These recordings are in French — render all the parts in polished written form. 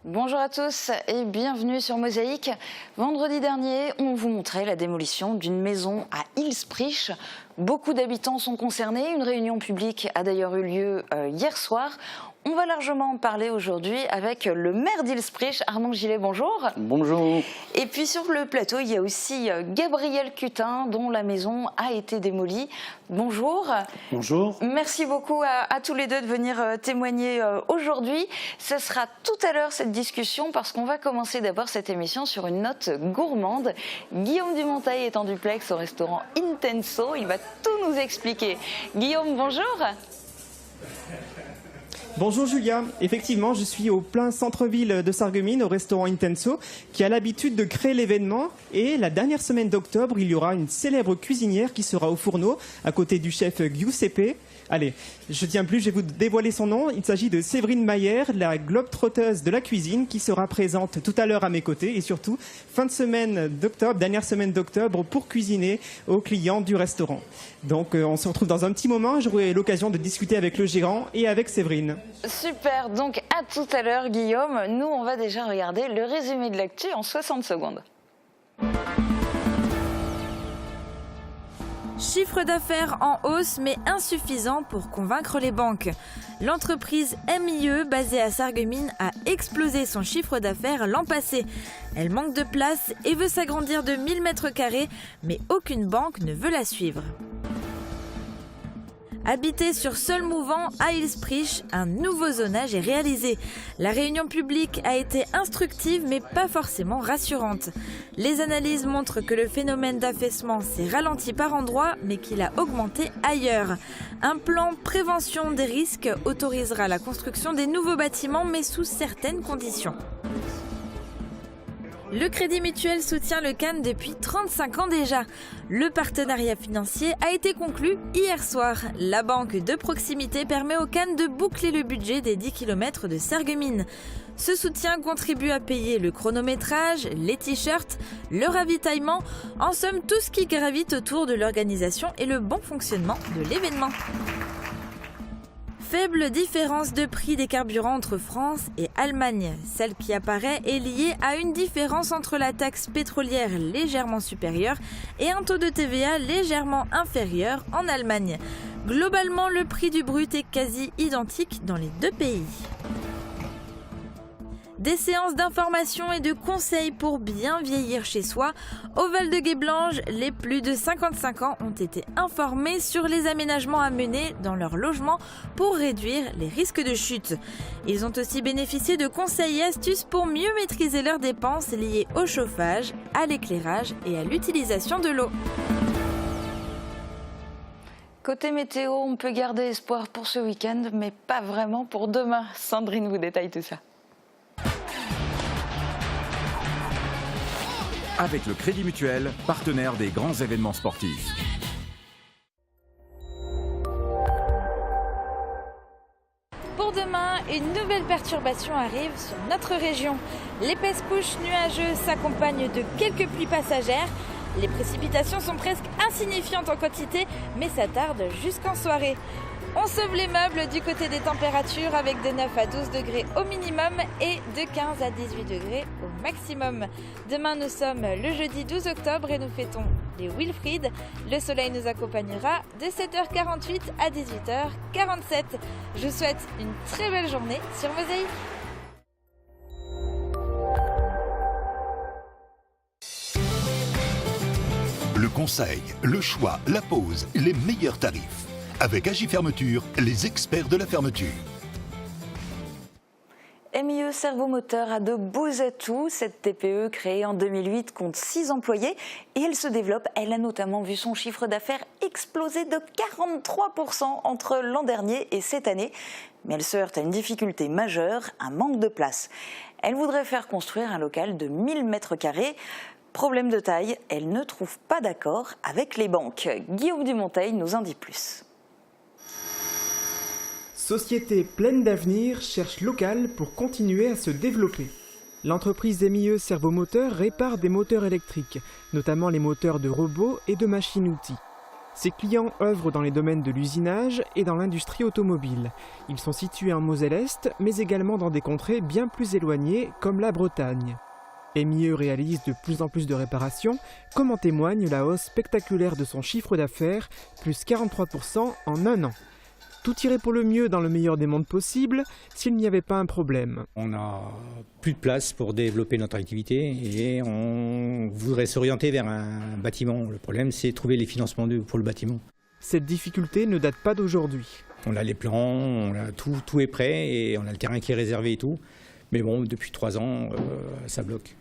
Bonjour à tous et bienvenue sur Mosaïque. Vendredi dernier, on vous montrait la démolition d'une maison à Ilsprich. Beaucoup d'habitants sont concernés. Une réunion publique a d'ailleurs eu lieu hier soir. On va largement en parler aujourd'hui avec le maire d'Ilsprich, Armand Gillet, bonjour. Bonjour. Et puis sur le plateau, il y a aussi Gabriel Cutin, dont la maison a été démolie. Bonjour. Bonjour. Merci beaucoup à tous les deux de venir témoigner aujourd'hui. Ce sera tout à l'heure cette discussion parce qu'on va commencer d'abord cette émission sur une note gourmande. Guillaume Dumontail est en duplex au restaurant Intenso. Il va tout nous expliquer. Guillaume, bonjour. Bonjour Julia, effectivement je suis au plein centre-ville de Sarreguemines au restaurant Intenso qui a l'habitude de créer l'événement et la dernière semaine d'octobre il y aura une célèbre cuisinière qui sera au fourneau à côté du chef Giuseppe. Allez, je tiens plus, je vais vous dévoiler son nom. Il s'agit de Séverine Mayer, la globe-trotteuse de la cuisine qui sera présente tout à l'heure à mes côtés et surtout fin de semaine d'octobre, dernière semaine d'octobre pour cuisiner aux clients du restaurant. Donc on se retrouve dans un petit moment, j'aurai l'occasion de discuter avec le gérant et avec Séverine. Super, donc à tout à l'heure Guillaume. Nous on va déjà regarder le résumé de l'actu en 60 secondes. Chiffre d'affaires en hausse mais insuffisant pour convaincre les banques. L'entreprise MIE basée à Sarreguemines a explosé son chiffre d'affaires l'an passé. Elle manque de place et veut s'agrandir de 1000 m², mais aucune banque ne veut la suivre. Habité sur sol mouvant à Ilsprich, un nouveau zonage est réalisé. La réunion publique a été instructive mais pas forcément rassurante. Les analyses montrent que le phénomène d'affaissement s'est ralenti par endroits mais qu'il a augmenté ailleurs. Un plan prévention des risques autorisera la construction des nouveaux bâtiments mais sous certaines conditions. Le Crédit Mutuel soutient le Cannes depuis 35 ans déjà. Le partenariat financier a été conclu hier soir. La banque de proximité permet au Cannes de boucler le budget des 10 km de Sarreguemines. Ce soutien contribue à payer le chronométrage, les t-shirts, le ravitaillement, en somme tout ce qui gravite autour de l'organisation et le bon fonctionnement de l'événement. Faible différence de prix des carburants entre France et Allemagne. Celle qui apparaît est liée à une différence entre la taxe pétrolière légèrement supérieure et un taux de TVA légèrement inférieur en Allemagne. Globalement, le prix du brut est quasi identique dans les deux pays. Des séances d'information et de conseils pour bien vieillir chez soi. Au Val-de-Guéblange, les plus de 55 ans ont été informés sur les aménagements à mener dans leur logement pour réduire les risques de chute. Ils ont aussi bénéficié de conseils et astuces pour mieux maîtriser leurs dépenses liées au chauffage, à l'éclairage et à l'utilisation de l'eau. Côté météo, on peut garder espoir pour ce week-end, mais pas vraiment pour demain. Sandrine vous détaille tout ça. Avec le Crédit Mutuel, partenaire des grands événements sportifs. Pour demain, une nouvelle perturbation arrive sur notre région. L'épaisse couche nuageuse s'accompagne de quelques pluies passagères. Les précipitations sont presque insignifiantes en quantité, mais ça tarde jusqu'en soirée. On sauve les meubles du côté des températures avec de 9 à 12 degrés au minimum et de 15 à 18 degrés au maximum. Demain, nous sommes le jeudi 12 octobre et nous fêtons les Wilfried. Le soleil nous accompagnera de 7h48 à 18h47. Je vous souhaite une très belle journée sur Mosaïque. Le conseil, le choix, la pause, les meilleurs tarifs. Avec Agi Fermeture, les experts de la fermeture. MIE Servomoteur a de beaux atouts. Cette TPE créée en 2008 compte 6 employés et elle se développe. Elle a notamment vu son chiffre d'affaires exploser de 43% entre l'an dernier et cette année. Mais elle se heurte à une difficulté majeure, un manque de place. Elle voudrait faire construire un local de 1000 m². Problème de taille, elle ne trouve pas d'accord avec les banques. Guillaume Dumontail nous en dit plus. Société pleine d'avenir cherche local pour continuer à se développer. L'entreprise MIE Servomoteur répare des moteurs électriques, notamment les moteurs de robots et de machines-outils. Ses clients œuvrent dans les domaines de l'usinage et dans l'industrie automobile. Ils sont situés en Moselle-Est, mais également dans des contrées bien plus éloignées, comme la Bretagne. MIE réalise de plus en plus de réparations, comme en témoigne la hausse spectaculaire de son chiffre d'affaires, plus 43% en un an. Tout irait pour le mieux dans le meilleur des mondes possibles s'il n'y avait pas un problème. On n'a plus de place pour développer notre activité et on voudrait s'orienter vers un bâtiment. Le problème, c'est trouver les financements pour le bâtiment. Cette difficulté ne date pas d'aujourd'hui. On a les plans, on a tout est prêt et on a le terrain qui est réservé et tout. Mais bon, depuis 3 ans, ça bloque.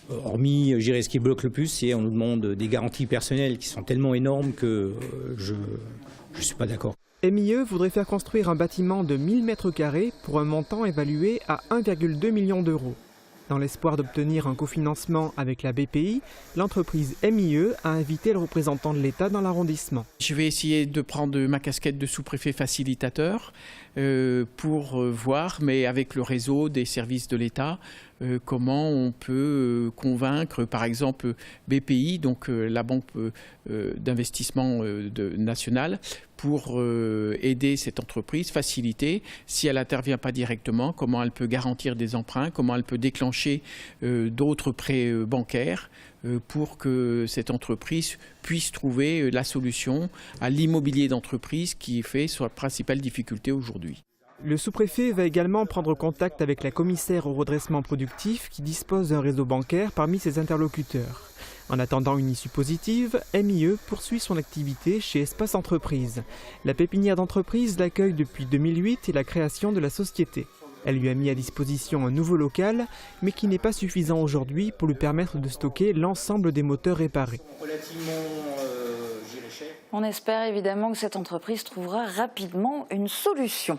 Hormis, je dirais, ce qui bloque le plus, c'est on nous demande des garanties personnelles qui sont tellement énormes que je ne suis pas d'accord. MIE voudrait faire construire un bâtiment de 1000 m² pour un montant évalué à 1,2 million d'euros. Dans l'espoir d'obtenir un cofinancement avec la BPI, l'entreprise MIE a invité le représentant de l'État dans l'arrondissement. Je vais essayer de prendre ma casquette de sous-préfet facilitateur pour voir, mais avec le réseau des services de l'État, comment on peut convaincre, par exemple, BPI, donc la banque d'investissement nationale, pour aider cette entreprise, faciliter. Si elle n'intervient pas directement, comment elle peut garantir des emprunts, comment elle peut déclencher d'autres prêts bancaires pour que cette entreprise puisse trouver la solution à l'immobilier d'entreprise qui fait sa principale difficulté aujourd'hui. Le sous-préfet va également prendre contact avec la commissaire au redressement productif qui dispose d'un réseau bancaire parmi ses interlocuteurs. En attendant une issue positive, MIE poursuit son activité chez Espace Entreprise. La pépinière d'entreprise l'accueille depuis 2008 et la création de la société. Elle lui a mis à disposition un nouveau local, mais qui n'est pas suffisant aujourd'hui pour lui permettre de stocker l'ensemble des moteurs réparés. On espère évidemment que cette entreprise trouvera rapidement une solution.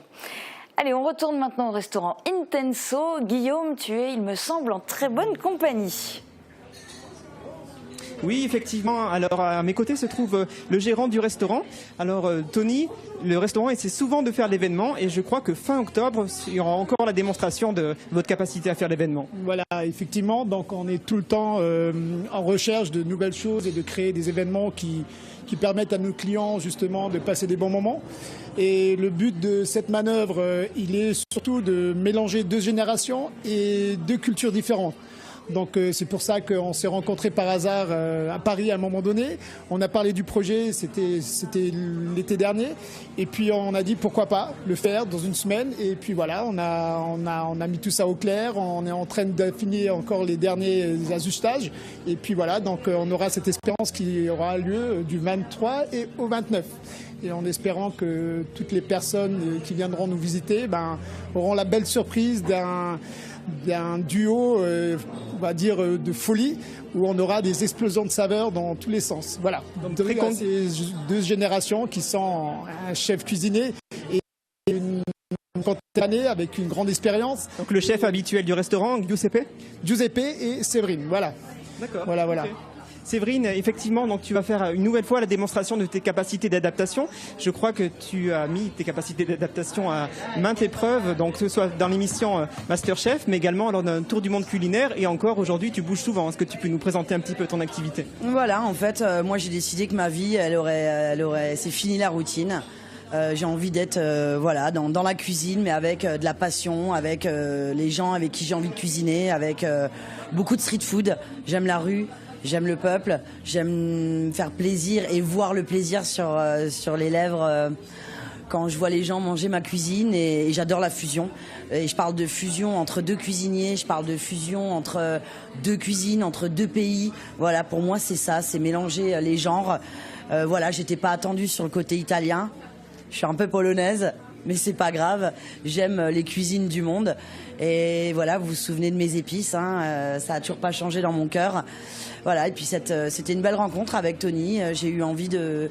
Allez, on retourne maintenant au restaurant Intenso. Guillaume, tu es, il me semble, en très bonne compagnie. Oui, effectivement. Alors, à mes côtés se trouve le gérant du restaurant. Alors, Tony, le restaurant essaie souvent de faire l'événement et je crois que fin octobre, il y aura encore la démonstration de votre capacité à faire l'événement. Voilà, effectivement. Donc, on est tout le temps en recherche de nouvelles choses et de créer des événements qui permettent à nos clients, justement, de passer des bons moments. Et le but de cette manœuvre, il est surtout de mélanger 2 générations et 2 cultures différentes. Donc c'est pour ça qu'on s'est rencontrés par hasard à Paris à un moment donné. On a parlé du projet, c'était l'été dernier. Et puis on a dit pourquoi pas le faire dans une semaine. Et puis voilà, on a mis tout ça au clair. On est en train d'affiner encore les derniers ajustages. Et puis voilà, donc on aura cette expérience qui aura lieu du 23 et au 29. Et en espérant que toutes les personnes qui viendront nous visiter auront la belle surprise d'un duo, on va dire, de folie, où on aura des explosions de saveurs dans tous les sens. Voilà. Donc très content. Ces 2 générations qui sont un chef cuisinier et une d'années avec une grande expérience. Donc le chef habituel du restaurant, Giuseppe et Séverine, voilà. D'accord. Voilà. Okay. Séverine, effectivement, donc tu vas faire une nouvelle fois la démonstration de tes capacités d'adaptation. Je crois que tu as mis tes capacités d'adaptation à maintes épreuves, donc que ce soit dans l'émission Masterchef, mais également lors d'un tour du monde culinaire. Et encore aujourd'hui, tu bouges souvent. Est-ce que tu peux nous présenter un petit peu ton activité ? Voilà, en fait, moi j'ai décidé que ma vie, c'est fini la routine. J'ai envie d'être dans la cuisine, mais avec de la passion, avec les gens avec qui j'ai envie de cuisiner, avec beaucoup de street food. J'aime la rue. J'aime le peuple, j'aime faire plaisir et voir le plaisir sur les lèvres quand je vois les gens manger ma cuisine et j'adore la fusion. Et je parle de fusion entre 2 cuisiniers, je parle de fusion entre 2 cuisines, entre 2 pays. Voilà, pour moi c'est ça, c'est mélanger les genres. J'étais pas attendue sur le côté italien, je suis un peu polonaise. Mais c'est pas grave, j'aime les cuisines du monde. Et voilà, vous vous souvenez de mes épices, ça a toujours pas changé dans mon cœur. Voilà, et puis c'était une belle rencontre avec Tony. J'ai eu envie de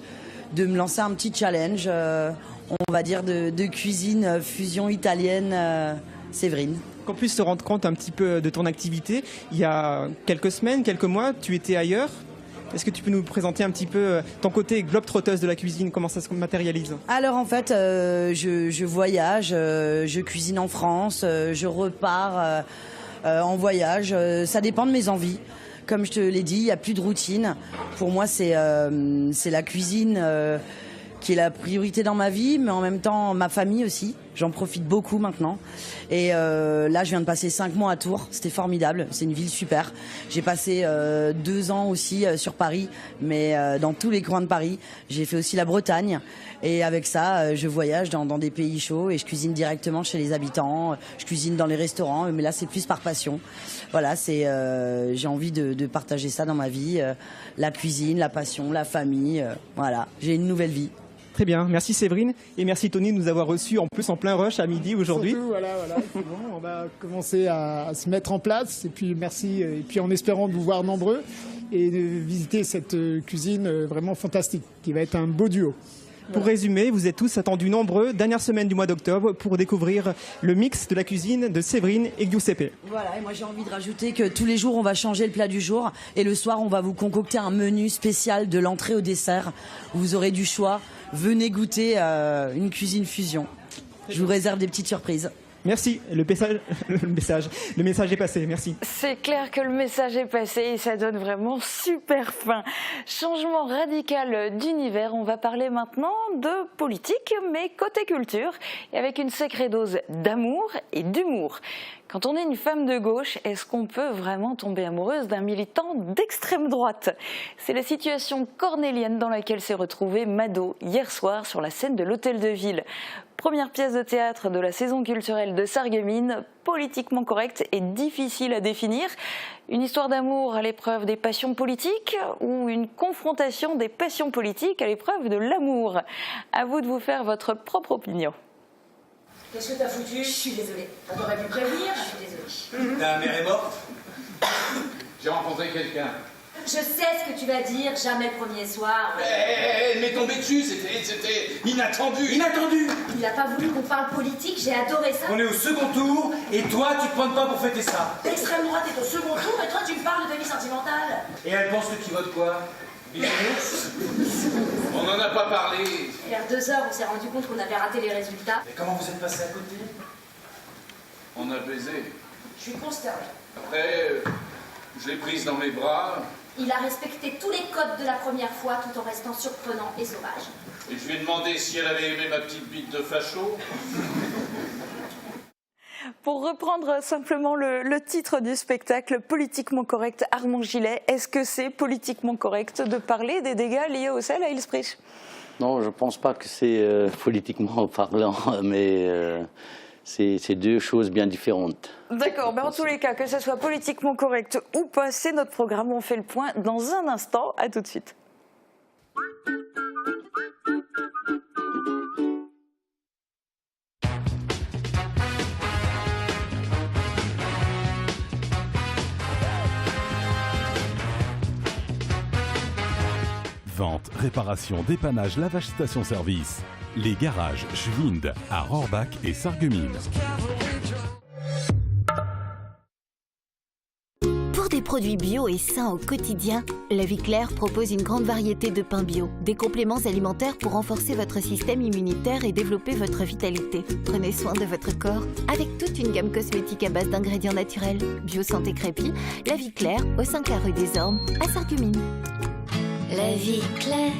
me lancer un petit challenge, on va dire de cuisine fusion italienne Séverine. Qu'on puisse se rendre compte un petit peu de ton activité. Il y a quelques semaines, quelques mois, tu étais ailleurs. Est-ce que tu peux nous présenter un petit peu ton côté globe-trotteuse de la cuisine, comment ça se matérialise ? Alors en fait, je voyage, je cuisine en France, je repars en voyage. Ça dépend de mes envies. Comme je te l'ai dit, il n'y a plus de routine. Pour moi, c'est la cuisine qui est la priorité dans ma vie, mais en même temps ma famille aussi. J'en profite beaucoup maintenant. Et là, je viens de passer 5 mois à Tours. C'était formidable. C'est une ville super. J'ai passé 2 ans aussi sur Paris, mais dans tous les coins de Paris. J'ai fait aussi la Bretagne. Et avec ça, je voyage dans des pays chauds et je cuisine directement chez les habitants. Je cuisine dans les restaurants, mais là, c'est plus par passion. Voilà, j'ai envie de partager ça dans ma vie. La cuisine, la passion, la famille. Voilà, j'ai une nouvelle vie. Très bien, merci Séverine et merci Tony de nous avoir reçus en plus en plein rush à midi aujourd'hui. Surtout, voilà, c'est bon, on va commencer à se mettre en place et puis merci et puis en espérant de vous voir nombreux et de visiter cette cuisine vraiment fantastique qui va être un beau duo. Pour résumer, vous êtes tous attendus nombreux, dernière semaine du mois d'octobre, pour découvrir le mix de la cuisine de Séverine et Giuseppe. Voilà, et moi j'ai envie de rajouter que tous les jours on va changer le plat du jour et le soir on va vous concocter un menu spécial de l'entrée au dessert où vous aurez du choix. Venez goûter une cuisine fusion. Je vous réserve des petites surprises. Merci, le message est passé, merci. C'est clair que le message est passé et ça donne vraiment super faim. Changement radical d'univers, on va parler maintenant de politique, mais côté culture, et avec une sacrée dose d'amour et d'humour. Quand on est une femme de gauche, est-ce qu'on peut vraiment tomber amoureuse d'un militant d'extrême droite? C'est la situation cornélienne dans laquelle s'est retrouvée Mado hier soir sur la scène de l'Hôtel de Ville. Première pièce de théâtre de la saison culturelle de Sarreguemines, politiquement correcte et difficile à définir. Une histoire d'amour à l'épreuve des passions politiques ou une confrontation des passions politiques à l'épreuve de l'amour? À vous de vous faire votre propre opinion. Qu'est-ce que t'as foutu? Je suis désolée. T'aurais pu prévenir? Je suis désolée. Ta mère est morte? J'ai rencontré quelqu'un. Je sais ce que tu vas dire, jamais premier soir. Elle m'est tombée dessus, c'était inattendu. Inattendu! Il a pas voulu qu'on parle politique, j'ai adoré ça. On est au second tour, et toi, tu te prends pas pour fêter ça. L'extrême droite est au second tour, et toi, tu me parles de vie sentimentale. Et elle pense que tu votes quoi? Bisounours? On n'en a pas parlé. Vers 2 heures, on s'est rendu compte qu'on avait raté les résultats. Mais comment vous êtes passé à côté? On a baisé. Je suis consternée. Après, je l'ai prise dans mes bras. Il a respecté tous les codes de la première fois tout en restant surprenant et sauvage. Et je lui ai demandé si elle avait aimé ma petite bite de facho. Pour reprendre simplement le titre du spectacle, politiquement correct, Armand Gillet, est-ce que c'est politiquement correct de parler des dégâts liés au sel à Ilsprich? Non, je ne pense pas que c'est politiquement parlant, mais c'est deux choses bien différentes. D'accord, en tous les cas, que ce soit politiquement correct ou pas, c'est notre programme. On fait le point dans un instant. À tout de suite. Vente, réparation, dépannage, lavage station-service. Les garages Schwind à Rohrbach et Sarreguemines. Pour des produits bio et sains au quotidien, La Vie Claire propose une grande variété de pains bio, des compléments alimentaires pour renforcer votre système immunitaire et développer votre vitalité. Prenez soin de votre corps avec toute une gamme cosmétique à base d'ingrédients naturels. Bio Santé Crépy, La Vie Claire, au 5 rue des Ormes, à Sarreguemines. La Vie Claire.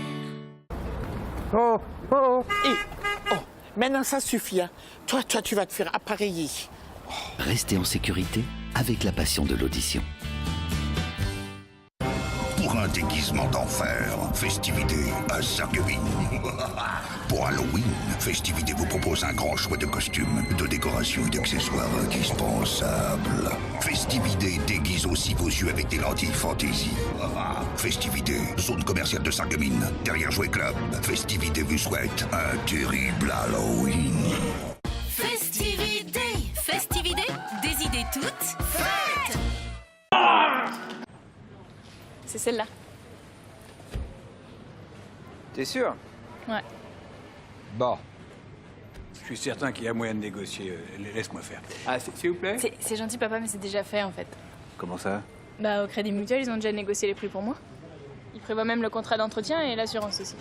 Maintenant ça suffit, hein. Toi, tu vas te faire appareiller. Restez en sécurité avec la passion de l'audition. Pour un déguisement d'enfer, Festivité à Sarreguemines. Pour Halloween, Festivité vous propose un grand choix de costumes, de décorations et d'accessoires indispensables. Festivité déguise aussi vos yeux avec des lentilles fantaisie. Festivité, zone commerciale de Sarreguemines, derrière Jouet Club. Festivité vous souhaite un terrible Halloween. Festivité, des idées toutes faites. C'est celle-là. T'es sûr? Ouais. Bon. Je suis certain qu'il y a moyen de négocier. Laisse-moi faire. Ah, s'il vous plaît? C'est gentil, papa, mais c'est déjà fait, en fait. Comment ça? Bah, au Crédit Mutuel, ils ont déjà négocié les prix pour moi. Ils prévoient même le contrat d'entretien et l'assurance aussi.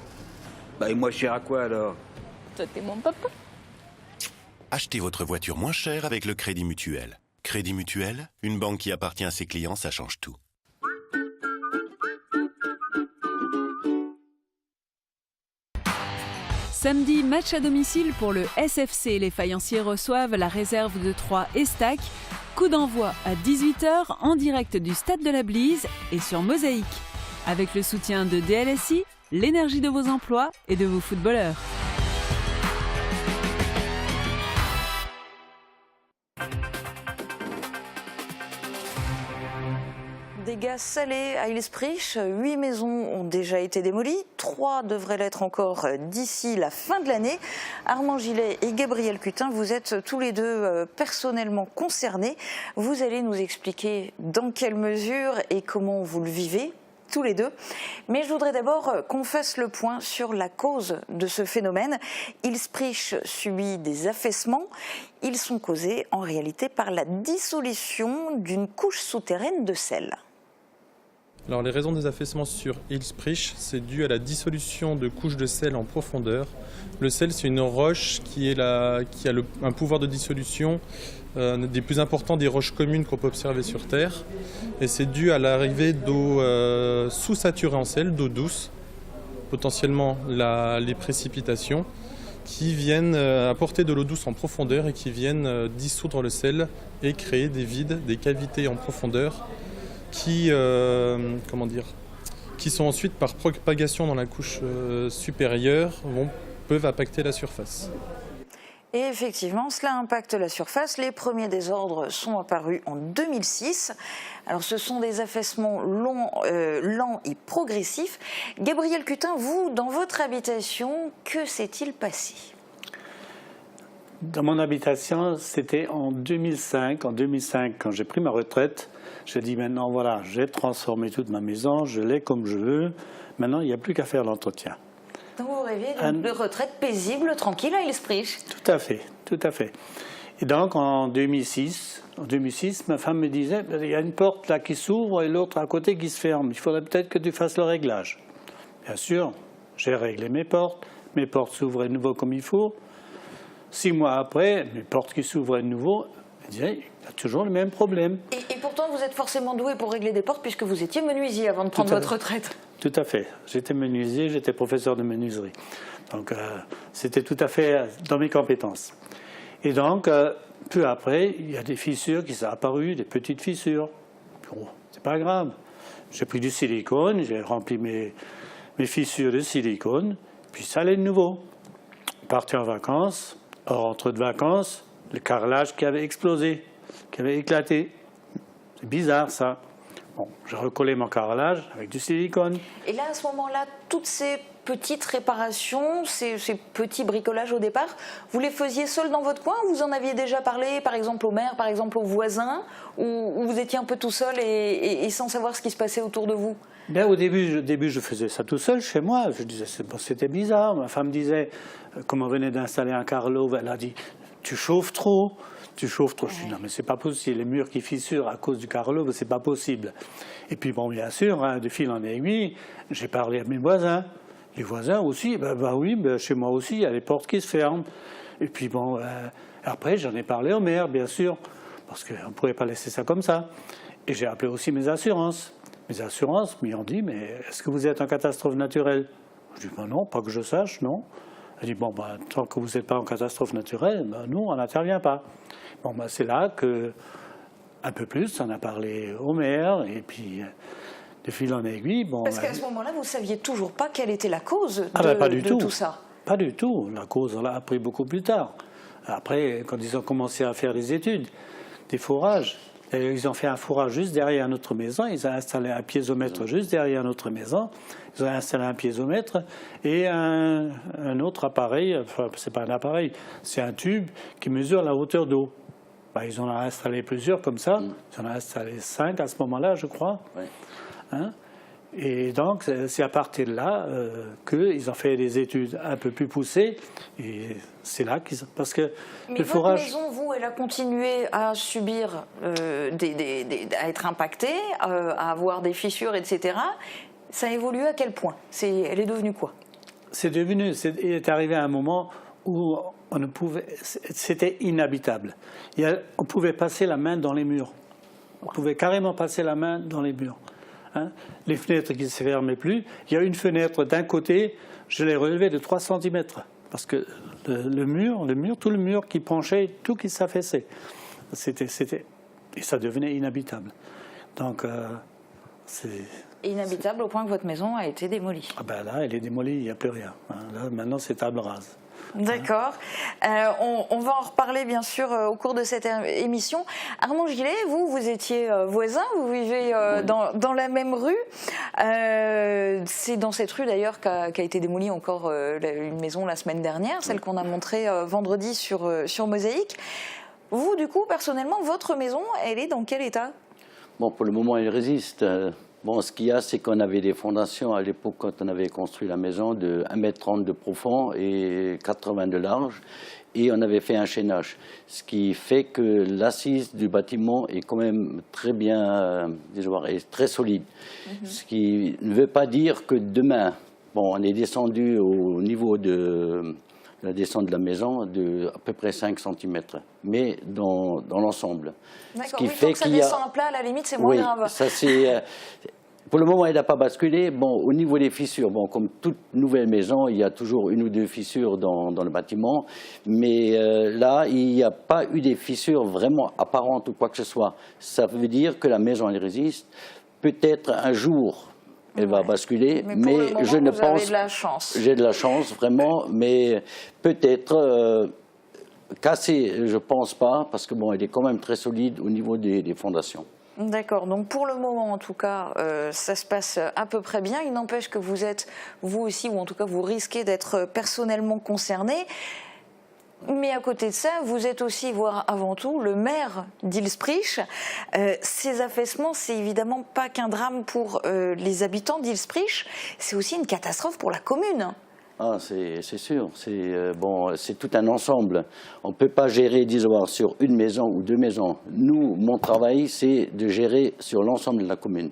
Bah, et moi, cher à quoi, alors? Toi, t'es mon papa. Achetez votre voiture moins chère avec le Crédit Mutuel. Crédit Mutuel, une banque qui appartient à ses clients, ça change tout. Samedi, match à domicile pour le SFC. Les faïenciers reçoivent la réserve de Troyes Estac. Coup d'envoi à 18 h en direct du Stade de la Blise et sur Mosaïque. Avec le soutien de DLSI, l'énergie de vos emplois et de vos footballeurs. Dégâts salés à Ilsprich, 8 maisons ont déjà été démolies, 3 devraient l'être encore d'ici la fin de l'année. Armand Gillet et Gabriel Cutin, vous êtes tous les deux personnellement concernés. Vous allez nous expliquer dans quelle mesure et comment vous le vivez, tous les deux. Mais je voudrais d'abord qu'on fasse le point sur la cause de ce phénomène. Ilsprich subit des affaissements. Ils sont causés en réalité par la dissolution d'une couche souterraine de sel. Alors, les raisons des affaissements sur Ilsprich, c'est dû à la dissolution de couches de sel en profondeur. Le sel, c'est une roche qui a un pouvoir de dissolution des plus importants des roches communes qu'on peut observer sur Terre. Et c'est dû à l'arrivée d'eau sous-saturée en sel, d'eau douce, potentiellement les précipitations, qui viennent apporter de l'eau douce en profondeur et qui viennent dissoudre le sel et créer des vides, des cavités en profondeur qui sont ensuite, par propagation dans la couche supérieure, peuvent impacter la surface. Et effectivement, cela impacte la surface. Les premiers désordres sont apparus en 2006. Alors, ce sont des affaissements lents et progressifs. Gabriel Cutin, vous, dans votre habitation, que s'est-il passé ? Dans mon habitation, c'était en 2005. En 2005, quand j'ai pris ma retraite, j'ai dit maintenant, voilà, j'ai transformé toute ma maison, je l'ai comme je veux. Maintenant, il n'y a plus qu'à faire l'entretien. Donc vous rêviez d'une retraite paisible, tranquille à Ilsprich. Tout à fait, tout à fait. Et donc, en 2006, ma femme me disait, il y a une porte là qui s'ouvre et l'autre à côté qui se ferme. Il faudrait peut-être que tu fasses le réglage. Bien sûr, j'ai réglé mes portes s'ouvraient de nouveau comme il faut. 6 mois après, mes portes qui s'ouvraient de nouveau, je disais, il y a toujours le même problème. Et pourtant, vous êtes forcément doué pour régler des portes puisque vous étiez menuisier avant de prendre votre retraite. Tout à fait. J'étais menuisier, j'étais professeur de menuiserie. Donc, c'était tout à fait dans mes compétences. Et donc, peu après, il y a des fissures qui sont apparues, des petites fissures. Bon, c'est pas grave. J'ai pris du silicone, j'ai rempli mes fissures de silicone, puis ça allait de nouveau. Parti en vacances, hors entre de vacances, le carrelage qui avait explosé, qui avait éclaté. C'est bizarre, ça. Bon, j'ai recollé mon carrelage avec du silicone. Et là, à ce moment-là, toutes ces petites réparations, ces petits bricolages au départ, vous les faisiez seul dans votre coin ou vous en aviez déjà parlé, par exemple au maire, par exemple aux voisins, ou vous étiez un peu tout seul et sans savoir ce qui se passait autour de vous? Bien, au début, je faisais ça tout seul chez moi. Je disais, c'était bizarre. Ma femme disait, comme on venait d'installer un carrelot, elle a dit, tu chauffes trop. Je dis, non, mais c'est pas possible. Les murs qui fissurent à cause du carrelot, c'est pas possible. Et puis, bon, bien sûr, hein, de fil en aiguille, j'ai parlé à mes voisins. Les voisins aussi, oui, chez moi aussi, il y a les portes qui se ferment. Et puis, bon, après, j'en ai parlé au maire, bien sûr, parce qu'on ne pouvait pas laisser ça comme ça. Et j'ai appelé aussi mes assurances. Mes assurances m'y ont dit, mais est-ce que vous êtes en catastrophe naturelle? Je dis, non, pas que je sache, non. Elle dit, bon, tant que vous n'êtes pas en catastrophe naturelle, nous, on n'intervient pas. Bon, c'est là que, un peu plus, on a parlé au maire, et puis, de fil en aiguille, bon... Parce qu'à ce moment-là, vous ne saviez toujours pas quelle était la cause de tout ça. Pas du tout. La cause, on l'a appris beaucoup plus tard. Après, quand ils ont commencé à faire des études, des fourrages, ils ont fait un fourrage juste derrière notre maison, ils ont installé un piézomètre juste derrière notre maison, ils ont installé un piézomètre et un autre appareil, enfin c'est pas un appareil, c'est un tube qui mesure la hauteur d'eau. Ils en ont installé plusieurs comme ça, ils en ont installé 5 à ce moment-là, je crois. Ouais. Hein? Et donc, c'est à partir de là qu'ils ont fait des études un peu plus poussées. Et c'est là qu'ils... Parce que mais le votre fourrage... maison, vous, elle a continué à subir, à être impactée, à avoir des fissures, etc. Ça a évolué à quel point? Elle est devenue quoi? Il est arrivé à un moment où c'était inhabitable. On pouvait passer la main dans les murs. On pouvait carrément passer la main dans les murs. Hein. Les fenêtres qui ne se fermaient plus. Il y a une fenêtre d'un côté, je l'ai relevée de 3 cm. Parce que le mur, tout le mur qui penchait, tout qui s'affaissait. Et ça devenait inhabitable. Donc, c'est... Inhabitable au point que votre maison a été démolie. Ah ben là, elle est démolie, il n'y a plus rien. Là, maintenant, c'est table rase. D'accord. On va en reparler bien sûr au cours de cette émission. Armand Gillet, vous étiez voisin, vous vivez dans la même rue. C'est dans cette rue d'ailleurs qu'a été démolie encore une maison la semaine dernière, celle qu'on a montrée vendredi sur Mosaïque. Vous, du coup, personnellement, votre maison, elle est dans quel état? Bon, pour le moment, elle résiste. Bon, ce qu'il y a, c'est qu'on avait des fondations à l'époque, quand on avait construit la maison, de 1,30 m de profond et 80 de large. Et on avait fait un chaînage. Ce qui fait que l'assise du bâtiment est quand même très bien, est très solide. Ce qui ne veut pas dire que demain, bon, on est descendu au niveau de la descente de la maison de à peu près 5 cm, mais dans l'ensemble. D'accord, oui, tant que ça descend en plat, à la limite, c'est moins grave. Ça c'est... Pour le moment, elle n'a pas basculé. Bon, au niveau des fissures, bon, comme toute nouvelle maison, il y a toujours 1 ou 2 fissures dans le bâtiment. Mais là, il n'y a pas eu des fissures vraiment apparentes ou quoi que ce soit. Ça veut dire que la maison, elle résiste. Peut-être un jour, elle va basculer. Mais je ne pense... Vous avez de la chance. J'ai de la chance, vraiment. Mais peut-être... cassée, je ne pense pas, parce que bon, elle est quand même très solide au niveau des fondations. D'accord, donc pour le moment en tout cas, ça se passe à peu près bien. Il n'empêche que vous êtes, vous aussi, ou en tout cas vous risquez d'être personnellement concerné. Mais à côté de ça, vous êtes aussi, voire avant tout, le maire d'Ilsprich. Ces affaissements, c'est évidemment pas qu'un drame pour les habitants d'Ilsprich, c'est aussi une catastrophe pour la commune. Ah, c'est sûr, c'est tout un ensemble. On ne peut pas gérer d'Isoire sur une maison ou 2 maisons. Nous, mon travail, c'est de gérer sur l'ensemble de la commune.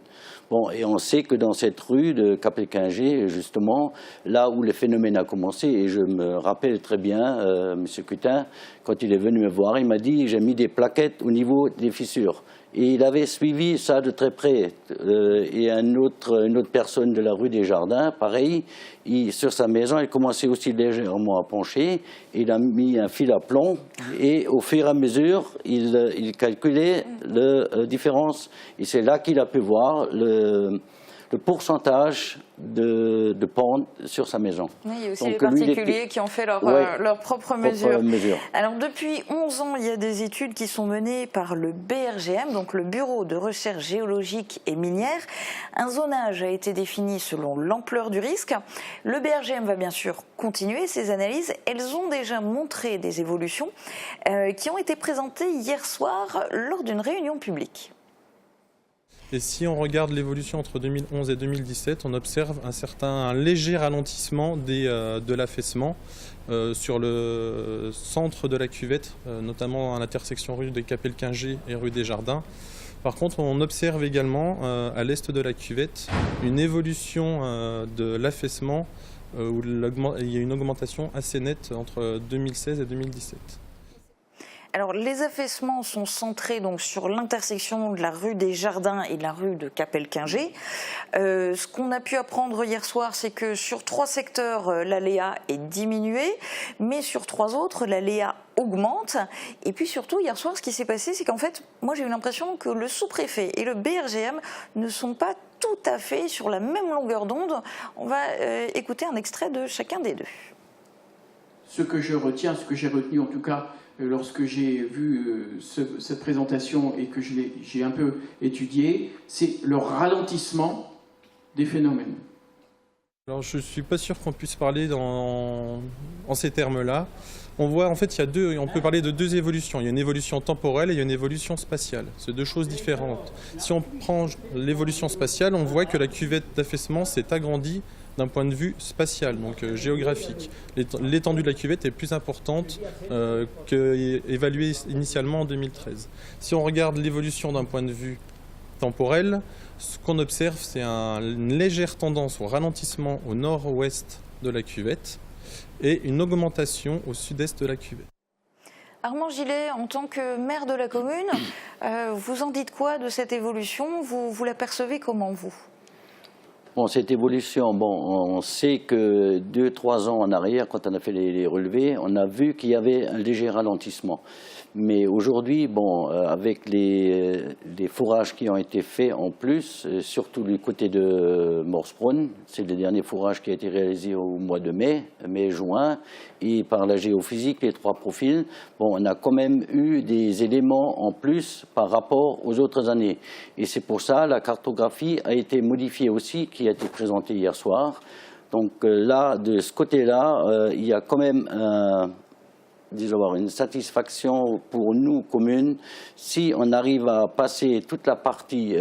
Bon, et on sait que dans cette rue de Capelquingé, justement, là où le phénomène a commencé, et je me rappelle très bien, M. Cutin, quand il est venu me voir, il m'a dit « j'ai mis des plaquettes au niveau des fissures ». Et il avait suivi ça de très près. Et une autre personne de la rue des Jardins, pareil, sur sa maison, il commençait aussi légèrement à pencher. Il a mis un fil à plomb et au fur et à mesure, il calculait la différence. Et c'est là qu'il a pu voir le pourcentage de pente sur sa maison. Oui, il y a aussi les particuliers qui ont fait leurs propres mesures. Alors depuis 11 ans, il y a des études qui sont menées par le BRGM, donc le Bureau de recherche géologique et minière. Un zonage a été défini selon l'ampleur du risque. Le BRGM va bien sûr continuer ces analyses. Elles ont déjà montré des évolutions qui ont été présentées hier soir lors d'une réunion publique. Et si on regarde l'évolution entre 2011 et 2017, on observe un léger ralentissement de l'affaissement sur le centre de la cuvette, notamment à l'intersection rue des Capelquingé et rue des Jardins. Par contre, on observe également à l'est de la cuvette une évolution de l'affaissement où il y a une augmentation assez nette entre 2016 et 2017. Alors, les affaissements sont centrés donc sur l'intersection de la rue des Jardins et de la rue de Capelquingé. Ce qu'on a pu apprendre hier soir, c'est que sur 3 secteurs, l'aléa est diminuée, mais sur 3 autres, l'aléa augmente. Et puis surtout, hier soir, ce qui s'est passé, c'est qu'en fait, moi j'ai eu l'impression que le sous-préfet et le BRGM ne sont pas tout à fait sur la même longueur d'onde. On va écouter un extrait de chacun des deux. Ce que je retiens, ce que j'ai retenu en tout cas, lorsque j'ai vu cette présentation et que j'ai un peu étudié, c'est le ralentissement des phénomènes. Alors je ne suis pas sûr qu'on puisse parler en ces termes-là. On voit en fait on peut parler de 2 évolutions. Il y a une évolution temporelle et il y a une évolution spatiale. C'est 2 choses différentes. Si on prend l'évolution spatiale, on voit que la cuvette d'affaissement s'est agrandie d'un point de vue spatial, donc géographique. L'étendue de la cuvette est plus importante qu'évaluée initialement en 2013. Si on regarde l'évolution d'un point de vue temporel, ce qu'on observe, c'est une légère tendance au ralentissement au nord-ouest de la cuvette. et une augmentation au sud-est de la cuvette. Armand Gillet, en tant que maire de la commune, vous en dites quoi de cette évolution? Vous la percevez comment, vous? Bon, cette évolution, on sait que 2-3 ans en arrière, quand on a fait les relevés, on a vu qu'il y avait un léger ralentissement. Mais aujourd'hui, avec les fourrages qui ont été faits en plus, surtout du côté de Morsbronn, c'est le dernier fourrage qui a été réalisé au mois de mai-juin, et par la géophysique, les 3 profils, on a quand même eu des éléments en plus par rapport aux autres années. Et c'est pour ça la cartographie a été modifiée aussi, qui a été présentée hier soir. Donc là, de ce côté-là, il y a quand même une satisfaction pour nous, communes, si on arrive à passer toute la partie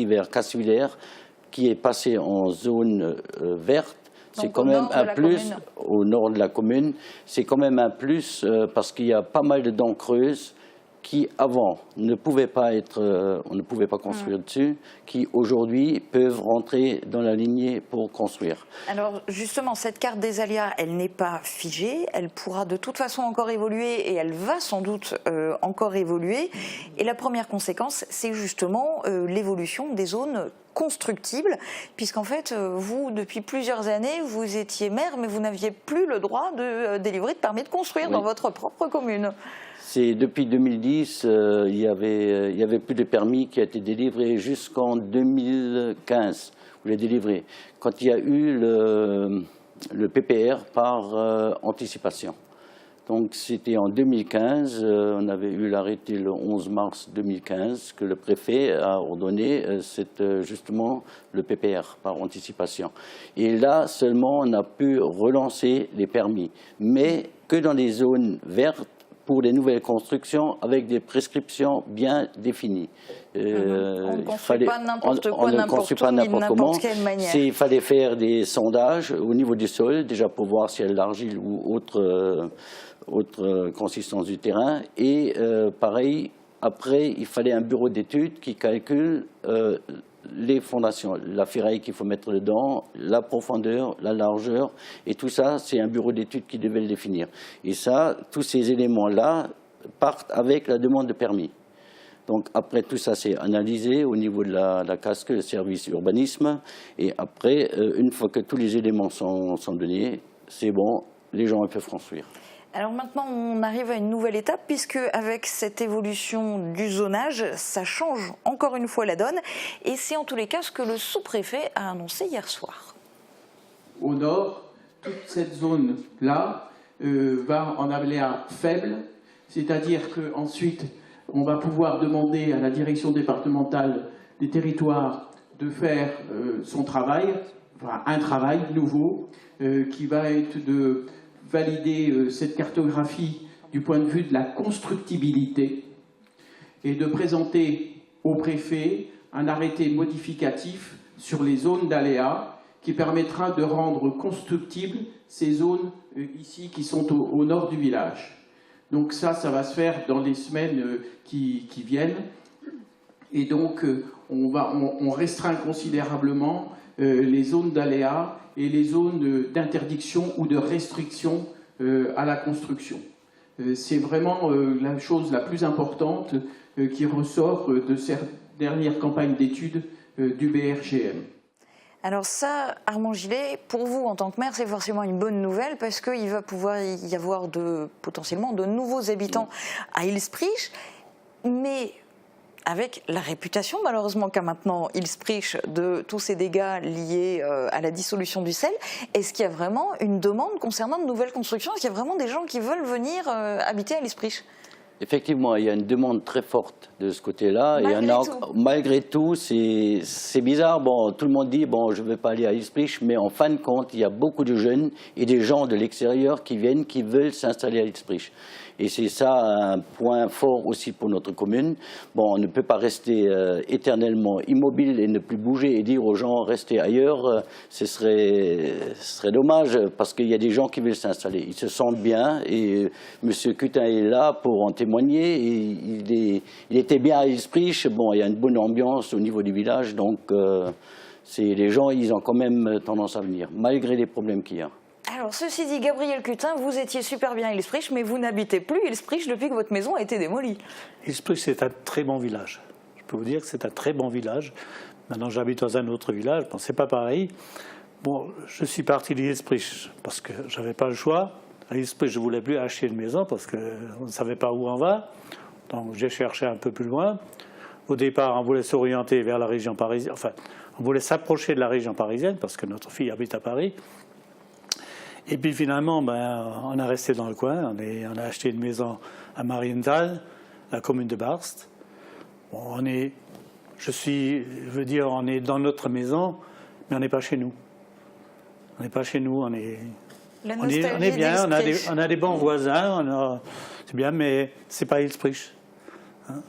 vers Cassvillers, qui est passée en zone verte. C'est quand même un plus au nord de la commune. C'est quand même un plus parce qu'il y a pas mal de dents creuses qui avant ne pouvaient pas on ne pouvait pas construire dessus, qui aujourd'hui peuvent rentrer dans la lignée pour construire. Alors justement, cette carte des aléas, elle n'est pas figée, elle pourra de toute façon encore évoluer et elle va sans doute encore évoluer. Et la première conséquence, c'est justement l'évolution des zones constructibles, puisqu'en fait, vous, depuis plusieurs années, vous étiez maire, mais vous n'aviez plus le droit de délivrer de permis de construire dans votre propre commune. C'est depuis 2010, il y avait plus de permis qui a été délivré jusqu'en 2015. Vous les délivrez. Quand il y a eu le PPR par anticipation. Donc c'était en 2015, on avait eu l'arrêté le 11 mars 2015 que le préfet a ordonné justement le PPR par anticipation. Et là seulement on a pu relancer les permis, mais que dans les zones vertes pour les nouvelles constructions avec des prescriptions bien définies. On ne construit pas n'importe quoi, n'importe où, ni de n'importe quelle manière. Il fallait faire des sondages au niveau du sol, déjà pour voir s'il y a de l'argile ou autre consistance du terrain. Et pareil, après, il fallait un bureau d'études qui calcule les fondations, la ferraille qu'il faut mettre dedans, la profondeur, la largeur, et tout ça, c'est un bureau d'études qui devait le définir. Et ça, tous ces éléments-là partent avec la demande de permis. Donc après, tout ça, c'est analysé au niveau de la casque, le service urbanisme, et après, une fois que tous les éléments sont donnés, c'est bon, les gens peuvent construire. Alors maintenant, on arrive à une nouvelle étape, puisque avec cette évolution du zonage, ça change encore une fois la donne. Et c'est en tous les cas ce que le sous-préfet a annoncé hier soir. Au nord, toute cette zone-là va en aléa faible, c'est-à-dire qu'ensuite, on va pouvoir demander à la direction départementale des territoires de faire son travail, enfin un travail nouveau, qui va être de valider cette cartographie du point de vue de la constructibilité et de présenter au préfet un arrêté modificatif sur les zones d'aléas qui permettra de rendre constructibles ces zones ici qui sont au nord du village. Donc ça va se faire dans les semaines qui viennent. Et donc on restreint considérablement les zones d'aléas et les zones d'interdiction ou de restriction à la construction. C'est vraiment la chose la plus importante qui ressort de cette dernière campagne d'études du BRGM. Alors ça, Armand Gillet, pour vous en tant que maire, c'est forcément une bonne nouvelle parce qu'il va pouvoir y avoir potentiellement de nouveaux habitants à Ilsprich, mais avec la réputation malheureusement qu'a maintenant Ilsprich de tous ces dégâts liés à la dissolution du sel, est-ce qu'il y a vraiment une demande concernant de nouvelles constructions? Est-ce qu'il y a vraiment des gens qui veulent venir habiter à Ilsprich? Effectivement, il y a une demande très forte de ce côté-là. Malgré tout, c'est bizarre. Bon, tout le monde dit, bon, je ne vais pas aller à Ilsprich, mais en fin de compte, il y a beaucoup de jeunes et des gens de l'extérieur qui viennent, qui veulent s'installer à Ilsprich. Et c'est ça un point fort aussi pour notre commune. Bon, on ne peut pas rester éternellement immobile et ne plus bouger et dire aux gens restez ailleurs. Ce serait dommage parce qu'il y a des gens qui veulent s'installer. Ils se sentent bien et M. Cutin est là pour en témoigner. Et il était bien à Ilsprich. Bon, il y a une bonne ambiance au niveau du village, donc Les gens, ils ont quand même tendance à venir, malgré les problèmes qu'il y a. Alors, ceci dit, Gabriel Cutin, vous étiez super bien à Ilsprich, mais vous n'habitez plus Ilsprich depuis que votre maison a été démolie. Ilsprich, c'est un très bon village. Je peux vous dire que c'est un très bon village. Maintenant, j'habite dans un autre village. Bon, c'est pas pareil. Bon, je suis parti d'Ilsprich parce que j'avais pas le choix. À Ilsprich, je voulais plus acheter une maison parce qu'on ne savait pas où on va. Donc, j'ai cherché un peu plus loin. Au départ, on voulait s'orienter vers la région parisienne. Enfin, on voulait s'approcher de la région parisienne parce que notre fille habite à Paris. Et puis finalement, on a resté dans le coin. On a acheté une maison à Marienthal, la commune de Barst. Bon, on est dans notre maison, mais on n'est pas chez nous. On n'est pas chez nous, on est bien, on a des bons voisins, c'est bien, mais c'est pas Ilsprich. Hein,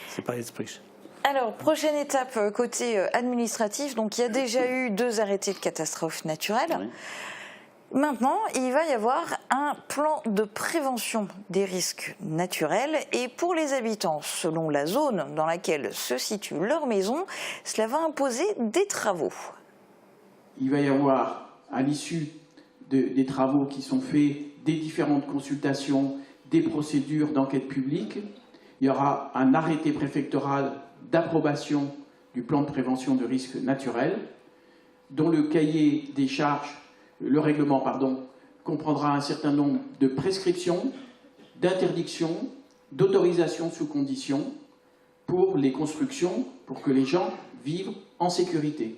c'est pas Ilsprich. Alors, prochaine étape côté administratif. Donc, il y a déjà eu 2 arrêtés de catastrophe naturelle. Oui. Maintenant, il va y avoir un plan de prévention des risques naturels. Et pour les habitants, selon la zone dans laquelle se situe leur maison, cela va imposer des travaux. Il va y avoir, à l'issue des travaux qui sont faits, des différentes consultations, des procédures d'enquête publique, il y aura un arrêté préfectoral d'approbation du plan de prévention de risques naturels, dont le cahier des charges, le règlement, comprendra un certain nombre de prescriptions, d'interdictions, d'autorisations sous conditions pour les constructions, pour que les gens vivent en sécurité.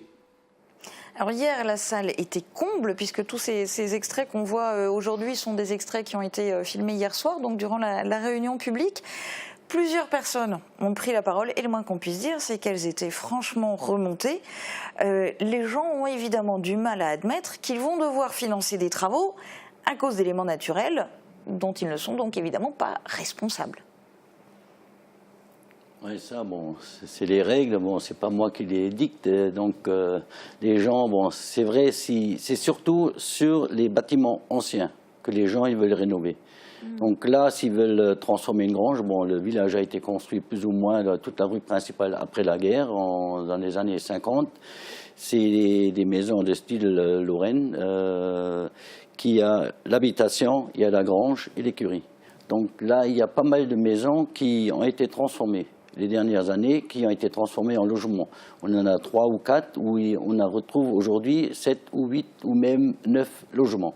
Alors hier, la salle était comble, puisque tous ces extraits qu'on voit aujourd'hui sont des extraits qui ont été filmés hier soir, donc durant la réunion publique. Plusieurs personnes ont pris la parole et le moins qu'on puisse dire, c'est qu'elles étaient franchement remontées. Les gens ont évidemment du mal à admettre qu'ils vont devoir financer des travaux à cause d'éléments naturels dont ils ne sont donc évidemment pas responsables. Oui, ça, bon, c'est les règles, bon, c'est pas moi qui les dicte, donc les gens, bon, c'est vrai, c'est surtout sur les bâtiments anciens que les gens ils veulent rénover. Donc là, s'ils veulent transformer une grange, bon, le village a été construit plus ou moins toute la rue principale après la guerre, dans les années 50. C'est des maisons de style Lorraine, qui a l'habitation, il y a la grange et l'écurie. Donc là, il y a pas mal de maisons qui ont été transformées les dernières années, qui ont été transformées en logements. On en a 3 ou 4 où on retrouve aujourd'hui 7 ou 8 ou même 9 logements.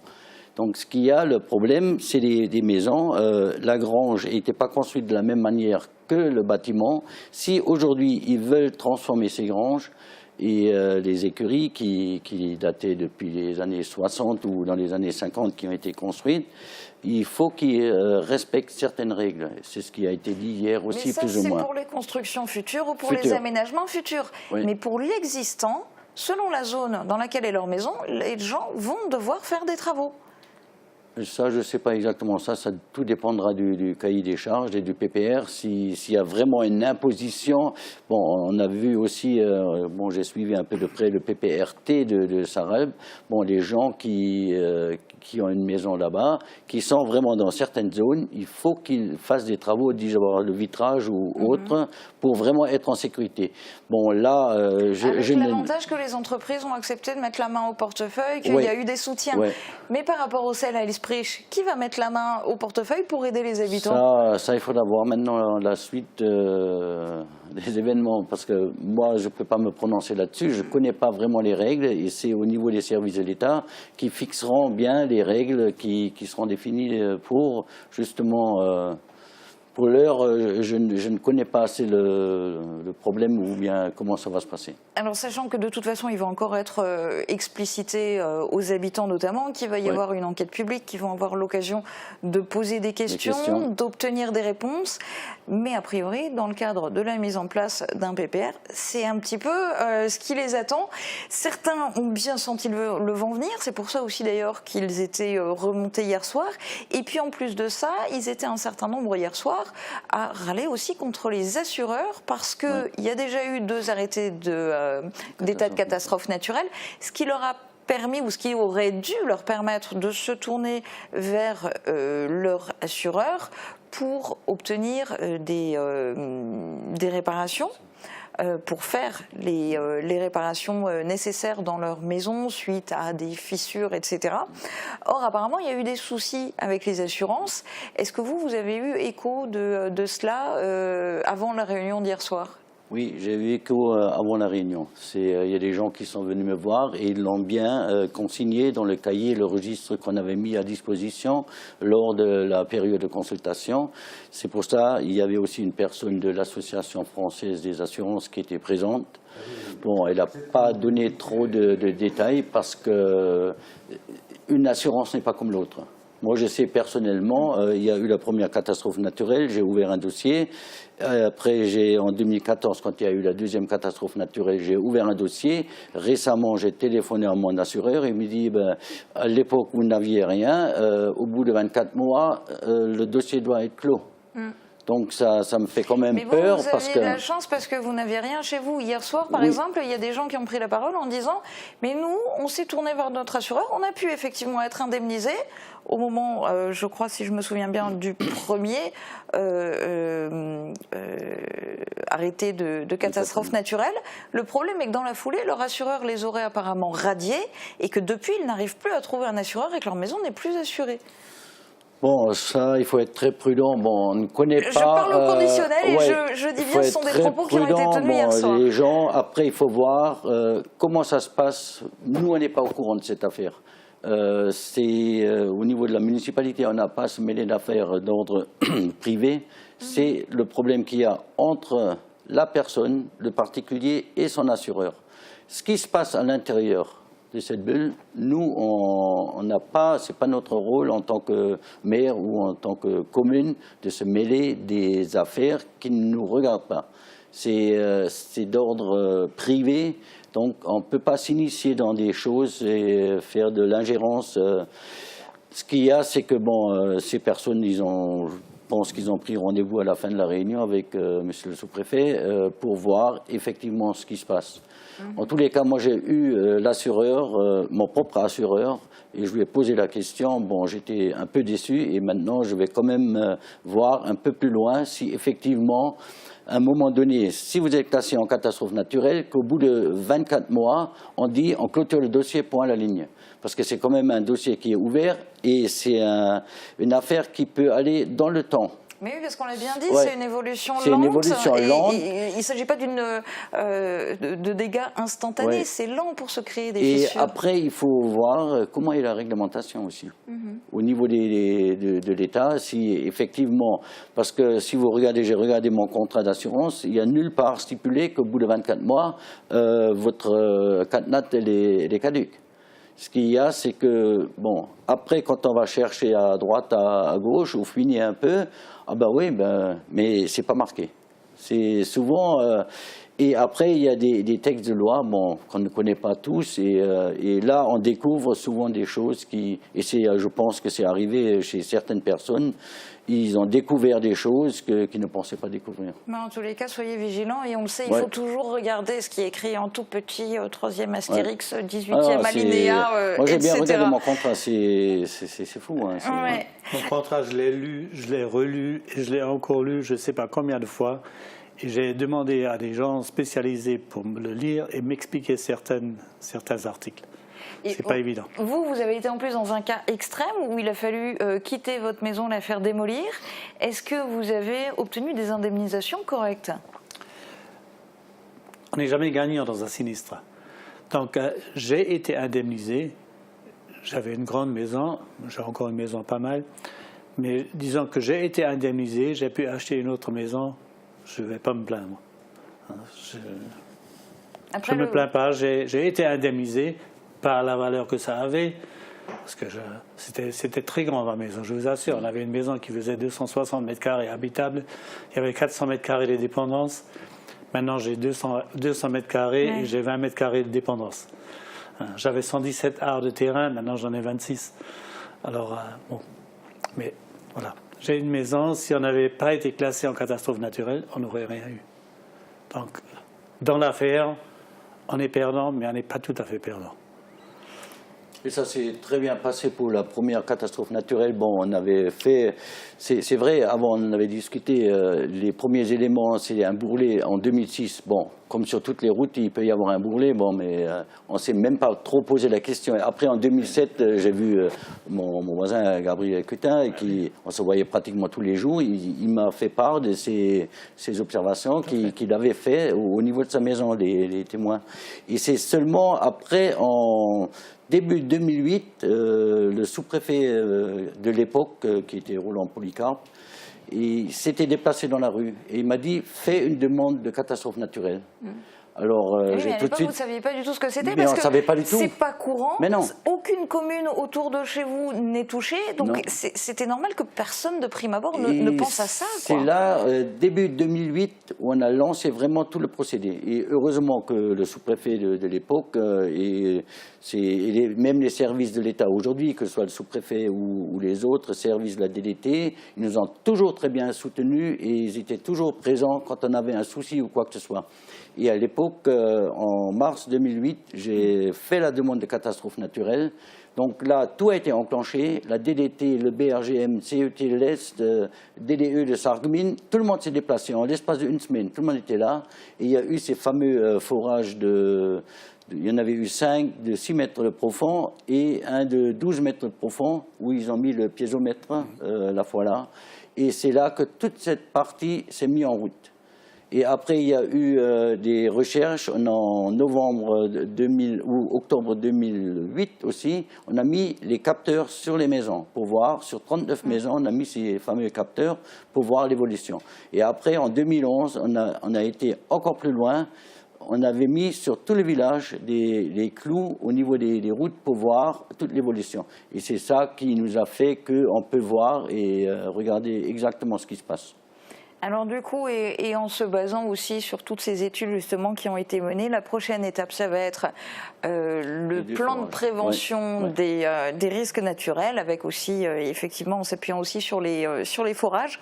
Donc, ce qu'il y a, le problème, c'est des maisons. La grange n'était pas construite de la même manière que le bâtiment. Si aujourd'hui, ils veulent transformer ces granges et les écuries qui dataient depuis les années 60 ou dans les années 50 qui ont été construites, il faut qu'ils respectent certaines règles. C'est ce qui a été dit hier aussi, plus ou moins. Mais ça, c'est pour les constructions futures ou pour les aménagements futurs. Oui. Mais pour l'existant, selon la zone dans laquelle est leur maison, les gens vont devoir faire des travaux. Ça, je ne sais pas exactement. Ça tout dépendra du cahier des charges et du PPR. S'il y a vraiment une imposition, bon, on a vu aussi, bon, j'ai suivi un peu de près le PPRT de Sareb. Bon, les gens qui ont une maison là-bas, qui sont vraiment dans certaines zones, il faut qu'ils fassent des travaux, disons, le vitrage ou autre, pour vraiment être en sécurité. Bon, là, avec l'avantage que les entreprises ont accepté de mettre la main au portefeuille, qu'il y a eu des soutiens. Ouais. Mais par rapport au sel à l'Ilsprich, qui va mettre la main au portefeuille pour aider les habitants? Ça, il faudra voir maintenant la suite des événements, parce que moi, je ne peux pas me prononcer là-dessus. Je ne connais pas vraiment les règles, et c'est au niveau des services de l'État qui fixeront bien les règles qui seront définies pour, justement... Pour l'heure, je ne connais pas assez le problème ou bien comment ça va se passer. Alors, sachant que de toute façon, il va encore être explicité aux habitants notamment, qu'il va y avoir une enquête publique, qu'ils vont avoir l'occasion de poser des questions, d'obtenir des réponses. Mais a priori, dans le cadre de la mise en place d'un PPR, c'est un petit peu ce qui les attend. Certains ont bien senti le vent venir. C'est pour ça aussi d'ailleurs qu'ils étaient remontés hier soir. Et puis en plus de ça, ils étaient un certain nombre hier soir à râler aussi contre les assureurs parce qu'il y a déjà eu 2 arrêtés d'état de catastrophe naturelle, ce qui leur a permis ou ce qui aurait dû leur permettre de se tourner vers leur assureur pour obtenir des réparations. pour faire les réparations nécessaires dans leur maison suite à des fissures, etc. Or, apparemment, il y a eu des soucis avec les assurances. Est-ce que vous avez eu écho de cela avant la réunion d'hier soir ? Oui, j'ai eu écho avant la réunion. Il y a des gens qui sont venus me voir et ils l'ont bien consigné dans le cahier, le registre qu'on avait mis à disposition lors de la période de consultation. C'est pour ça qu'il y avait aussi une personne de l'Association française des assurances qui était présente. Bon, elle n'a pas donné trop de détails parce qu'une assurance n'est pas comme l'autre. Moi, je sais personnellement, il y a eu la première catastrophe naturelle, j'ai ouvert un dossier. Après, en 2014, quand il y a eu la deuxième catastrophe naturelle, j'ai ouvert un dossier. Récemment, j'ai téléphoné à mon assureur et il me dit, à l'époque, vous n'aviez rien. Au bout de 24 mois, le dossier doit être clos. Donc ça me fait quand même peur. Vous avez de la chance parce que vous n'avez rien chez vous. Hier soir, par exemple, il y a des gens qui ont pris la parole en disant « Mais nous, on s'est tourné vers notre assureur, on a pu effectivement être indemnisés au moment, je crois, si je me souviens bien, du premier arrêté de catastrophe naturelle. Le problème est que dans la foulée, leur assureur les aurait apparemment radiés et que depuis, ils n'arrivent plus à trouver un assureur et que leur maison n'est plus assurée. » Bon, ça, il faut être très prudent. Bon, on ne connaît pas... Je parle au conditionnel et je dis bien ce sont des propos qui ont été tenus hier soir. Les gens, après, il faut voir comment ça se passe. Nous, on n'est pas au courant de cette affaire. Au niveau de la municipalité, on n'a pas à se mêler d'affaires d'ordre privé. C'est le problème qu'il y a entre la personne, le particulier et son assureur. Ce qui se passe à l'intérieur de cette bulle, nous, on n'a pas, c'est pas notre rôle en tant que maire ou en tant que commune de se mêler des affaires qui ne nous regardent pas. C'est d'ordre privé, donc on ne peut pas s'initier dans des choses et faire de l'ingérence. Ce qu'il y a, c'est que ces personnes, je pense qu'ils ont pris rendez-vous à la fin de la réunion avec monsieur le sous-préfet pour voir effectivement ce qui se passe. En tous les cas, moi j'ai eu l'assureur, mon propre assureur, et je lui ai posé la question. Bon, j'étais un peu déçu et maintenant je vais quand même voir un peu plus loin si effectivement, à un moment donné, si vous êtes classé en catastrophe naturelle, qu'au bout de 24 mois, on clôture le dossier point à la ligne. Parce que c'est quand même un dossier qui est ouvert et c'est une affaire qui peut aller dans le temps. Mais oui, parce qu'on l'a bien dit, ouais. C'est une évolution lente. C'est une évolution lente. Et il ne s'agit pas de dégâts instantanés, c'est lent pour se créer des fissures. Et après, il faut voir comment est la réglementation aussi. Au niveau de l'État, si effectivement, parce que si vous regardez, j'ai regardé mon contrat d'assurance, il n'y a nulle part stipulé qu'au bout de 24 mois, votre catenat elle est caduque. Ce qu'il y a, c'est que, bon, après, quand on va chercher à droite, à gauche, ou fouiner un peu, ah ben oui, mais c'est pas marqué. C'est souvent... et après, il y a des textes de loi, bon, qu'on ne connaît pas tous, et là, on découvre souvent des choses qui... Et je pense que c'est arrivé chez certaines personnes, ils ont découvert des choses qu'ils ne pensaient pas découvrir. Mais en tous les cas, soyez vigilants, et on le sait, il faut toujours regarder ce qui est écrit en tout petit, 3e Astérix, 18e alinéa, moi, j'ai bien etc. regardé mon contrat, c'est fou. Hein, Mon contrat, je l'ai lu, je l'ai relu, et je l'ai encore lu, je ne sais pas combien de fois. Et j'ai demandé à des gens spécialisés pour me le lire et m'expliquer certains articles. C'est pas évident. Vous avez été en plus dans un cas extrême où il a fallu quitter votre maison, la faire démolir. Est-ce que vous avez obtenu des indemnisations correctes? On n'est jamais gagnant dans un sinistre. Donc j'ai été indemnisé. J'avais une grande maison, j'ai encore une maison pas mal. Mais disons que j'ai été indemnisé, j'ai pu acheter une autre maison. Je ne vais pas me plaindre. Je ne me plains pas, j'ai été indemnisé par la valeur que ça avait, parce que c'était très grand ma maison, je vous assure. On avait une maison qui faisait 260 mètres carrés habitable, il y avait 400 mètres carrés de dépendance. Maintenant j'ai 200 mètres carrés et j'ai 20 mètres carrés de dépendance. J'avais 117 arts de terrain, maintenant j'en ai 26. Alors, bon, mais voilà. J'ai une maison, si on n'avait pas été classé en catastrophe naturelle, on n'aurait rien eu. Donc, dans l'affaire, on est perdant, mais on n'est pas tout à fait perdant. Et ça s'est très bien passé pour la première catastrophe naturelle. Bon, on avait fait, c'est vrai, avant on avait discuté, les premiers éléments, c'est un bourrelet en 2006. Bon, comme sur toutes les routes, il peut y avoir un bourrelet. Bon, mais on ne s'est même pas trop posé la question. Après, en 2007, j'ai vu mon voisin Gabriel Cutin, on se voyait pratiquement tous les jours. Il m'a fait part de ces observations qu'il avait fait au niveau de sa maison, les témoins. Et c'est seulement après, en début 2008, le sous-préfet de l'époque, qui était Roland Polycarpe, il s'était déplacé dans la rue et il m'a dit « fais une demande de catastrophe naturelle ». Alors, j'ai tout de suite... Vous ne saviez pas du tout ce que c'était, Mais parce on que savait pas du tout. C'est pas courant. Mais non. Aucune commune autour de chez vous n'est touchée, donc c'était normal que personne de prime abord ne pense à ça. C'est là, début 2008, où on a lancé vraiment tout le procédé. Et heureusement que le sous-préfet de l'époque et même les services de l'État aujourd'hui, que ce soit le sous-préfet ou les autres services de la DDT, ils nous ont toujours très bien soutenus et ils étaient toujours présents quand on avait un souci ou quoi que ce soit. Et à l'époque, en mars 2008, j'ai fait la demande de catastrophe naturelle. Donc là, tout a été enclenché. La DDT, le BRGM, CET l'Est, DDE de Sarreguemines, tout le monde s'est déplacé en l'espace d'une semaine. Tout le monde était là. Et il y a eu ces fameux forages il y en avait eu 5 de 6 mètres profond et un de 12 mètres profond où ils ont mis le piézomètre la fois là. Et c'est là que toute cette partie s'est mise en route. Et après, il y a eu des recherches en novembre 2000 ou octobre 2008 aussi. On a mis les capteurs sur les maisons pour voir, sur 39 maisons, on a mis ces fameux capteurs pour voir l'évolution. Et après, en 2011, on a été encore plus loin. On avait mis sur tout le village des clous au niveau des routes pour voir toute l'évolution. Et c'est ça qui nous a fait qu'on peut voir et regarder exactement ce qui se passe. Alors du coup, et en se basant aussi sur toutes ces études justement qui ont été menées, la prochaine étape, ça va être le plan de prévention des risques naturels, avec aussi, effectivement, en s'appuyant aussi sur les forages.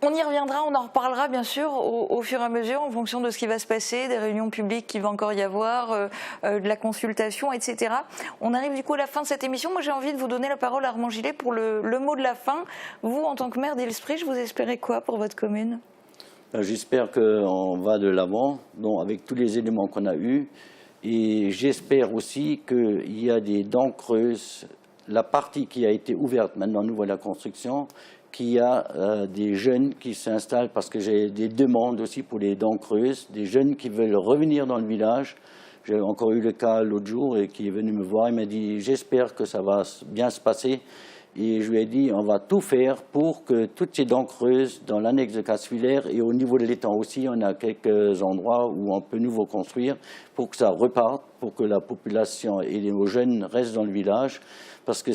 On y reviendra, on en reparlera bien sûr au fur et à mesure en fonction de ce qui va se passer, des réunions publiques qu'il va encore y avoir, de la consultation, etc. On arrive du coup à la fin de cette émission. Moi j'ai envie de vous donner la parole à Armand Gillet pour le mot de la fin. Vous, en tant que maire d'Ilsprich, vous espérez quoi pour votre commune? J'espère qu'on va de l'avant, avec tous les éléments qu'on a eus. Et j'espère aussi qu'il y a des dents creuses. La partie qui a été ouverte, maintenant nous voyons la construction, qu'il y a des jeunes qui s'installent, parce que j'ai des demandes aussi pour les dents creuses, des jeunes qui veulent revenir dans le village. J'ai encore eu le cas l'autre jour et qui est venu me voir, il m'a dit « j'espère que ça va bien se passer ». Et je lui ai dit, on va tout faire pour que toutes ces dents creuses dans l'annexe de Casse-Filaire et au niveau de l'étang aussi, on a quelques endroits où on peut nouveau construire pour que ça reparte, pour que la population et les jeunes restent dans le village. Parce que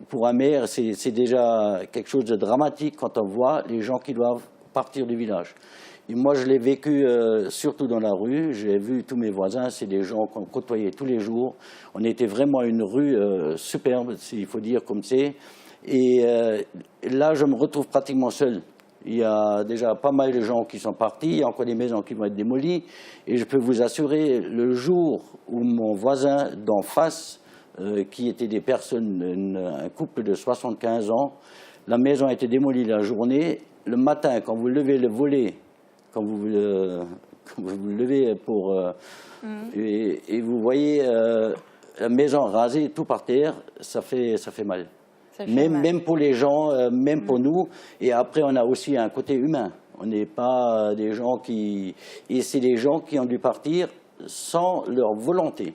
pour un maire, c'est déjà quelque chose de dramatique quand on voit les gens qui doivent partir du village. Et moi, je l'ai vécu surtout dans la rue. J'ai vu tous mes voisins, c'est des gens qu'on côtoyait tous les jours. On était vraiment une rue superbe, il faut dire comme c'est. Et là, je me retrouve pratiquement seul. Il y a déjà pas mal de gens qui sont partis, il y a encore des maisons qui vont être démolies. Et je peux vous assurer, le jour où mon voisin d'en face, qui étaient des personnes, un couple de 75 ans, la maison a été démolie la journée. Le matin, quand vous levez le volet, quand vous vous levez pour... et vous voyez la maison rasée, tout par terre, ça fait mal. Même pour les gens, même pour nous. Et après, on a aussi un côté humain. On n'est pas des gens qui... Et c'est des gens qui ont dû partir sans leur volonté.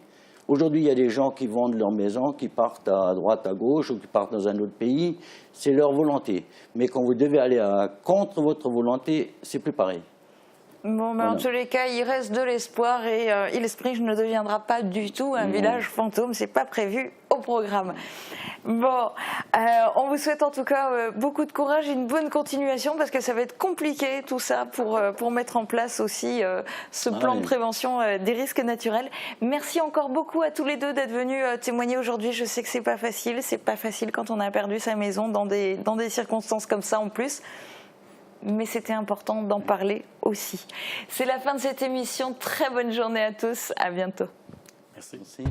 Aujourd'hui, il y a des gens qui vendent leur maison, qui partent à droite, à gauche, ou qui partent dans un autre pays. C'est leur volonté. Mais quand vous devez aller contre votre volonté, c'est plus pareil. Bon, mais en tous les cas, il reste de l'espoir et Ilsprich ne deviendra pas du tout un village fantôme. C'est pas prévu au programme. Bon, on vous souhaite en tout cas beaucoup de courage et une bonne continuation parce que ça va être compliqué tout ça pour mettre en place aussi ce plan de prévention des risques naturels. Merci encore beaucoup à tous les deux d'être venus témoigner aujourd'hui. Je sais que c'est pas facile quand on a perdu sa maison dans des circonstances comme ça en plus. Mais c'était important d'en parler aussi. C'est la fin de cette émission. Très bonne journée à tous. À bientôt. Merci.